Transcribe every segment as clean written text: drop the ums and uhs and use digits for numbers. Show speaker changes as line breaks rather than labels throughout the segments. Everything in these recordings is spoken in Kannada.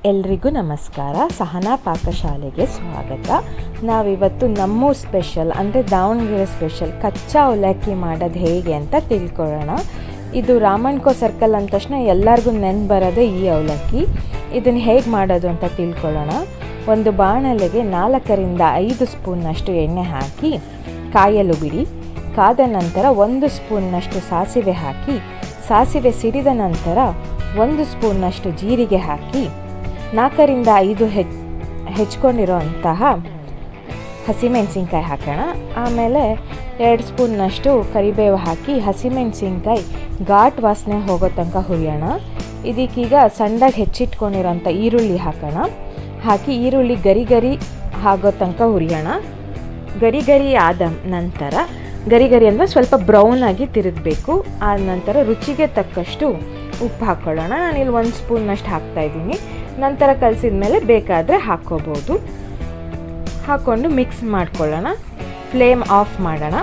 ಎಲ್ರಿಗೂ ನಮಸ್ಕಾರ. ಸಹನಾ ಪಾಕಶಾಲೆಗೆ ಸ್ವಾಗತ. ನಾವಿವತ್ತು ನಮ್ಮೂರು ಸ್ಪೆಷಲ್ ಅಂದರೆ ದಾವಣಗೆರೆ ಸ್ಪೆಷಲ್ ಕಚ್ಚಾ ಅವಲಕ್ಕಿ ಮಾಡೋದು ಹೇಗೆ ಅಂತ ತಿಳ್ಕೊಳ್ಳೋಣ. ಇದು ರಾಮಣ್ಕೋ ಸರ್ಕಲ್ ಅಂದ ತಕ್ಷಣ ಎಲ್ಲರಿಗೂ ನೆನ್ಪು ಬರೋದೇ ಈ ಅವಲಕ್ಕಿ. ಇದನ್ನು ಹೇಗೆ ಮಾಡೋದು ಅಂತ ತಿಳ್ಕೊಳ್ಳೋಣ. ಒಂದು ಬಾಣಲೆಗೆ 4ರಿಂದ 5 ಸ್ಪೂನ್ನಷ್ಟು ಎಣ್ಣೆ ಹಾಕಿ ಕಾಯಲು ಬಿಡಿ. ಕಾದ ನಂತರ 1 ಸ್ಪೂನ್ನಷ್ಟು ಸಾಸಿವೆ ಹಾಕಿ, ಸಾಸಿವೆ ಸಿಡಿದ ನಂತರ 1 ಸ್ಪೂನ್ನಷ್ಟು ಜೀರಿಗೆ ಹಾಕಿ 4ರಿಂದ 5 ಹೆಚ್ಕೊಂಡಿರೋಂತಹ ಹಸಿಮೆಣಸಿನ್ಕಾಯಿ ಹಾಕೋಣ. ಆಮೇಲೆ 2 ಸ್ಪೂನ್ನಷ್ಟು ಕರಿಬೇವು ಹಾಕಿ ಹಸಿಮೆಣಸಿನ್ಕಾಯಿ ಘಾಟ್ ವಾಸನೆ ಹೋಗೋ ತನಕ ಹುರಿಯೋಣ. ಇದಕ್ಕೀಗ ಸಣ್ಣದಾಗಿ ಹೆಚ್ಚಿಟ್ಕೊಂಡಿರೋಂಥ ಈರುಳ್ಳಿ ಹಾಕೋಣ. ಹಾಕಿ ಈರುಳ್ಳಿ ಗರಿ ಆಗೋ ತನಕ ಹುರಿಯೋಣ. ಗರಿ ಆದ ನಂತರ ಗರಿ ಅಂದರೆ ಸ್ವಲ್ಪ ಬ್ರೌನಾಗಿ ತಿರುಗಬೇಕು. ಆದ ನಂತರ ರುಚಿಗೆ ತಕ್ಕಷ್ಟು ಉಪ್ಪು ಹಾಕ್ಕೊಳ್ಳೋಣ. ನಾನಿಲ್ಲಿ 1 ಸ್ಪೂನ್ನಷ್ಟು ಹಾಕ್ತಾಯಿದ್ದೀನಿ. ನಂತರ ಕಲಸಿದ ಮೇಲೆ ಬೇಕಾದರೆ ಹಾಕ್ಕೋಬೋದು. ಹಾಕ್ಕೊಂಡು ಮಿಕ್ಸ್ ಮಾಡ್ಕೊಳ್ಳೋಣ. ಫ್ಲೇಮ್ ಆಫ್ ಮಾಡೋಣ.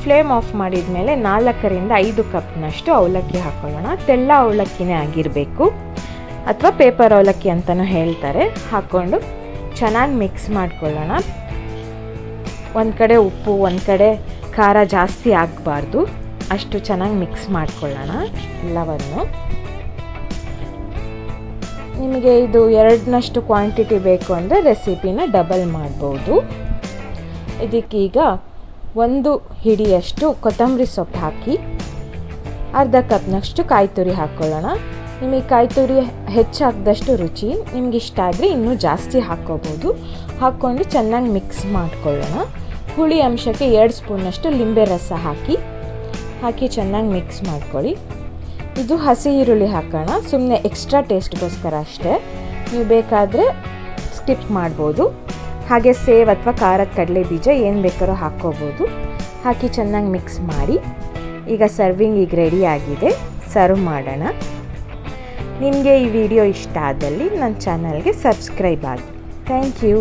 ಫ್ಲೇಮ್ ಆಫ್ ಮಾಡಿದ ಮೇಲೆ 4ರಿಂದ 5 ಕಪ್ನಷ್ಟು ಅವಲಕ್ಕಿ ಹಾಕ್ಕೊಳ್ಳೋಣ. ತೆಳ್ಳ ಅವಲಕ್ಕಿನೇ ಆಗಿರಬೇಕು, ಅಥವಾ ಪೇಪರ್ ಅವಲಕ್ಕಿ ಅಂತಲೂ ಹೇಳ್ತಾರೆ. ಹಾಕ್ಕೊಂಡು ಚೆನ್ನಾಗಿ ಮಿಕ್ಸ್ ಮಾಡ್ಕೊಳ್ಳೋಣ. ಒಂದು ಕಡೆ ಉಪ್ಪು, ಒಂದು ಕಡೆ ಖಾರ ಜಾಸ್ತಿ ಆಗಬಾರ್ದು, ಅಷ್ಟು ಚೆನ್ನಾಗಿ ಮಿಕ್ಸ್ ಮಾಡ್ಕೊಳ್ಳೋಣ ಎಲ್ಲವನ್ನು. ನಿಮಗೆ ಇದು 2ನಷ್ಟು ಕ್ವಾಂಟಿಟಿ ಬೇಕು ಅಂದರೆ ರೆಸಿಪಿನ ಡಬಲ್ ಮಾಡ್ಬೋದು. ಇದಕ್ಕೀಗ 1 ಹಿಡಿಯಷ್ಟು ಕೊತ್ತಂಬರಿ ಸೊಪ್ಪು ಹಾಕಿ ಅರ್ಧ ಕಪ್ನಷ್ಟು ಕಾಯಿ ತುರಿ ಹಾಕ್ಕೊಳ್ಳೋಣ. ನಿಮಗೆ ಕಾಯಿ ತುರಿ ಹೆಚ್ಚಾಗ್ದಷ್ಟು ರುಚಿ, ನಿಮ್ಗೆ ಇಷ್ಟ ಆದರೆ ಇನ್ನೂ ಜಾಸ್ತಿ ಹಾಕ್ಕೋಬೋದು. ಹಾಕ್ಕೊಂಡು ಚೆನ್ನಾಗಿ ಮಿಕ್ಸ್ ಮಾಡ್ಕೊಳ್ಳೋಣ. ಹುಳಿ ಅಂಶಕ್ಕೆ 2 ಸ್ಪೂನ್ನಷ್ಟು ಲಿಂಬೆ ರಸ ಹಾಕಿ ಚೆನ್ನಾಗಿ ಮಿಕ್ಸ್ ಮಾಡ್ಕೊಳ್ಳಿ. ಇದು ಹಸಿ ಈರುಳ್ಳಿ ಹಾಕೋಣ, ಸುಮ್ಮನೆ ಎಕ್ಸ್ಟ್ರಾ ಟೇಸ್ಟ್ಗೋಸ್ಕರ ಅಷ್ಟೇ. ನೀವು ಬೇಕಾದರೆ ಸ್ಕಿಪ್ ಮಾಡ್ಬೋದು. ಹಾಗೆ ಸೇವ್ ಅಥವಾ ಖಾರದ ಕಡಲೆ ಬೀಜ ಏನು ಬೇಕಾದ್ರೂ ಹಾಕ್ಕೋಬೋದು. ಹಾಕಿ ಚೆನ್ನಾಗಿ ಮಿಕ್ಸ್ ಮಾಡಿ ಈಗ ಸರ್ವಿಂಗ್ ಈಗ ರೆಡಿ ಆಗಿದೆ. ಸರ್ವ್ ಮಾಡೋಣ. ನಿಮಗೆ ಈ ವಿಡಿಯೋ ಇಷ್ಟ ಆದಲ್ಲಿ ನನ್ನ ಚಾನಲ್ಗೆ ಸಬ್ಸ್ಕ್ರೈಬ್ ಆಗಿ. Thank you.